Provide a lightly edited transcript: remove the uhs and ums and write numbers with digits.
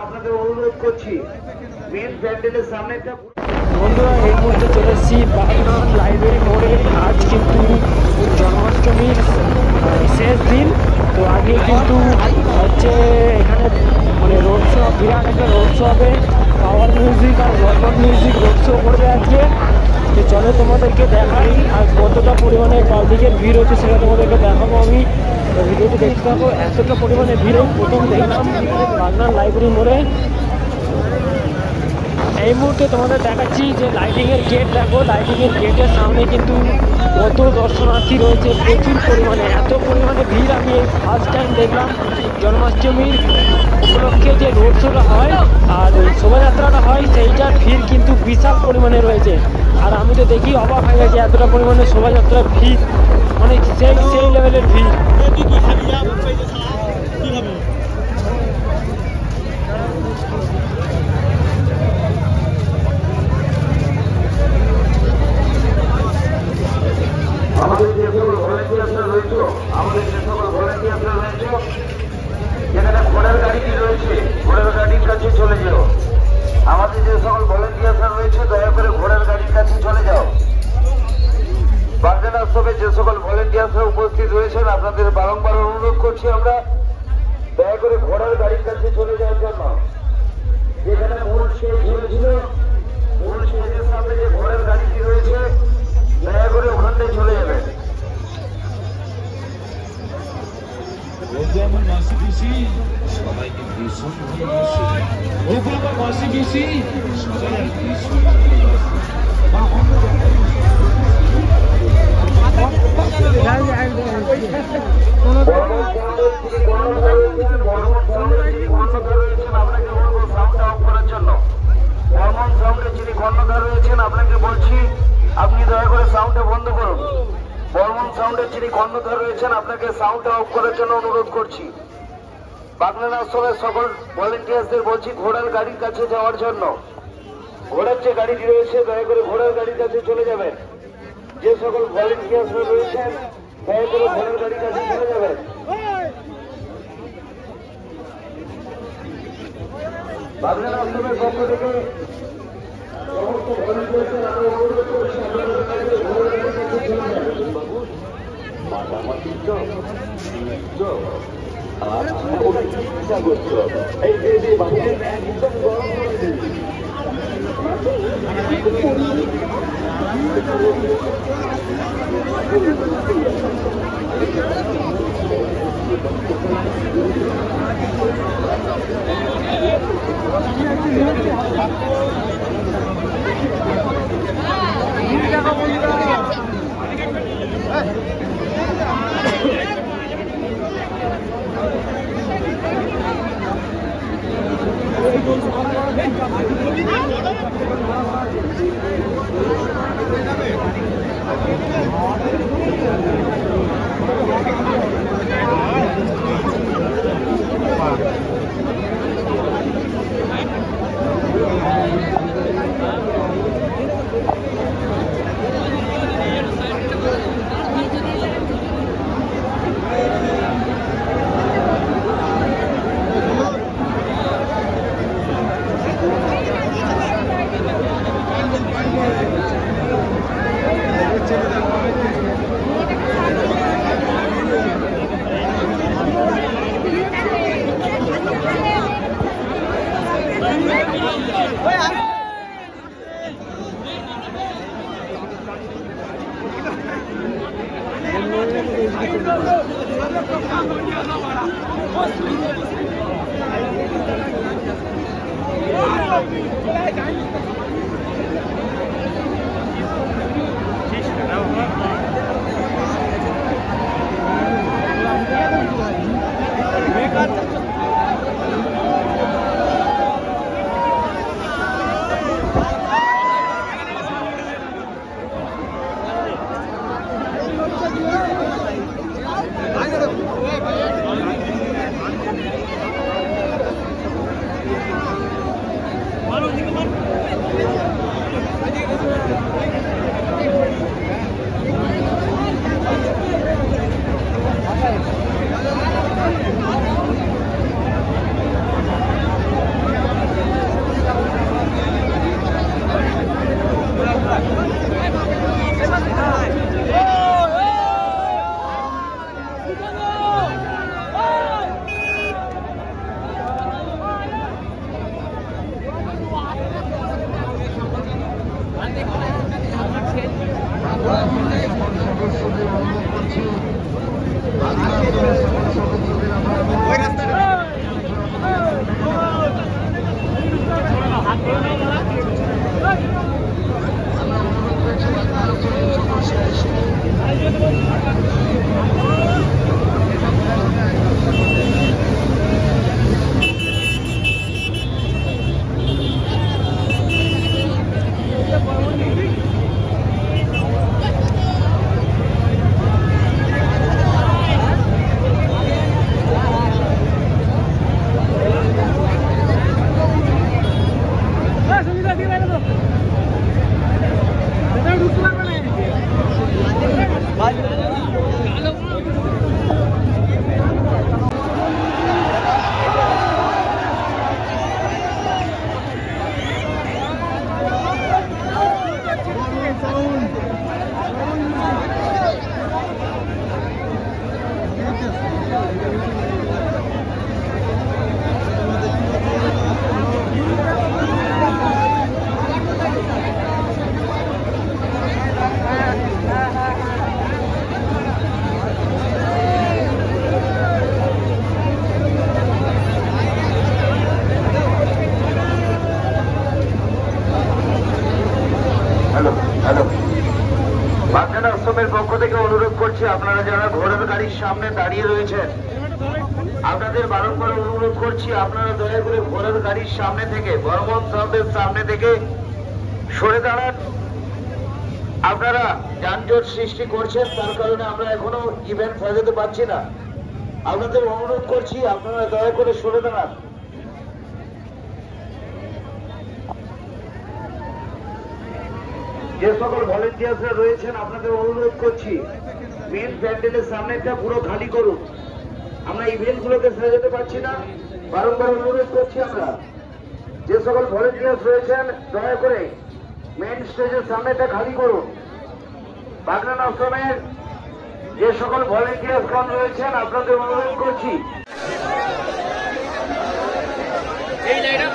আপনাদের অনুরোধ করছি মেন প্যান্ডেলের সামনে একটা বন্ধুরা এই মুহূর্তে চলে এসেছি বাগনান লাইব্রেরি মোড়ে। আজ কিন্তু জন্মাষ্টমীর শেষ দিন, তো আগে কিন্তু হচ্ছে এখানে মানে রোড শো, বিরাট একটা রোড শো হবে। পাওয়ার মিউজিক আর বর্মন মিউজিক রোড শো করবে আজকে। তো চলো তোমাদেরকে দেখাই আর কতটা পরিমাণে পাবলিকের ভিড় হচ্ছে সেটা তোমাদেরকে দেখাবো আমি। তো ভিডিওটি দেখতে থাকো। এতটা পরিমাণে ভিড় প্রথম দেখলাম বাগনান লাইব্রেরি মোড়ে। এই মুহূর্তে তোমাদের দেখাচ্ছি যে লাইটিংয়ের গেট দেখো। লাইটিংয়ের গেটের সামনে কিন্তু কত দর্শনার্থী রয়েছে, প্রচুর পরিমাণে। এত পরিমাণে ভিড় আমি এই ফার্স্ট টাইম দেখলাম। জন্মাষ্টমীর উপলক্ষে যে রোড শোটা হয় আর শোভাযাত্রাটা হয় সেইটার ভিড় কিন্তু বিশাল পরিমাণে রয়েছে। আর আমি তো দেখি অবাক হয়ে গেছি এতটা পরিমাণে শোভাযাত্রার ভিড়, মানে সেই লেভেলের ভিড়। আমাদের যে সকল ভলেন্টিয়ার্সরা রয়েছে যেখানে ঘোড়ার গাড়িটি রয়েছে ঘোড়ার গাড়ির কাছে চলে যাও। আমাদের যে সকল ভলেন্টিয়ার্সরা রয়েছে দয়া করে ঘোড়ার গাড়ির কাছে চলে যাও। বাগনান উৎসবে যে সকল ভলেন্টিয়ার্সরা উপস্থিত রয়েছেন আপনাদের বারংবার অনুরোধ করছি আমরা দয়া করে ঘোড়ার গাড়ির কাছে চলে যাওয়ার জন্য। যেখানে মূল স্টেজ ছিল মূল স্টেজের সামনে যে ঘোড়ার গাড়িটি রয়েছে দয়া করে ওখানটায় চলে যাবেন। আপনাকে বলছি আপনি দয়া করে সাউন্ডটা বন্ধ করুন। বর্মন সাউন্ডের যিনি কর্ণধার রয়েছেন আপনাকে সাউন্ডটা অফ করার জন্য অনুরোধ করছি। বাগনান আশ্রমের সকল ভলেন্টিয়ার্সদের বলছি ঘোড়ার গাড়ির কাছে যাওয়ার জন্য। ঘোড়ার যে গাড়িটি রয়েছে দয়া করে ঘোড়ার গাড়ির কাছে চলে যাবেন। যে সকল ভলেন্টিয়ার্সরা রয়েছেন দয়া করে ঘোড়ার গাড়ির কাছে চলে যাবেন। বাগনান আশ্রমের পক্ষ থেকে সমস্ত ভলেন্টিয়ার্সদের আমি অনুরোধ করছি আপনাদের ঘোড়ার গাড়ির কাছে চলে যাবেন। এই যে বাবুদের একদম গরম করে দিন। দর্শকদের অনুরোধ করছি আমরা বাগনান আশ্রমের পক্ষ থেকে অনুরোধ করছি আপনারা যারা ঘোড়ার গাড়ির সামনে দাঁড়িয়ে রয়েছেন আপনাদের বারংবার অনুরোধ করছি আপনারা দয়া করে ঘোড়ার গাড়ির সামনে থেকে বর্মন সাউন্ডের সামনে থেকে সরে দাঁড়ান। আপনারা যানজট সৃষ্টি করছেন, তার কারণে আমরা এখনো ইভেন্ট সাজাতে পারছি না। আপনাদের অনুরোধ করছি আপনারা দয়া করে সরে দাঁড়ান। যে সকল ভলেন্টিয়ার্সরা রয়েছেন আপনাদের অনুরোধ করছি মেন প্যান্ডেলের সামনেটা পুরো খালি করুন। আমরা ইভেন্ট গুলোকে সাজাতে পারছি না, বারংবার অনুরোধ করছি আমরা যে সকল ভলেন্টিয়ার্স রয়েছেন দয়া করে মেন স্টেজের সামনেটা খালি করুন। বাগনান আশ্রমের যে সকল ভলেন্টিয়ার্স গণ রয়েছেন আপনাদের অনুরোধ করছি এই লাইনটা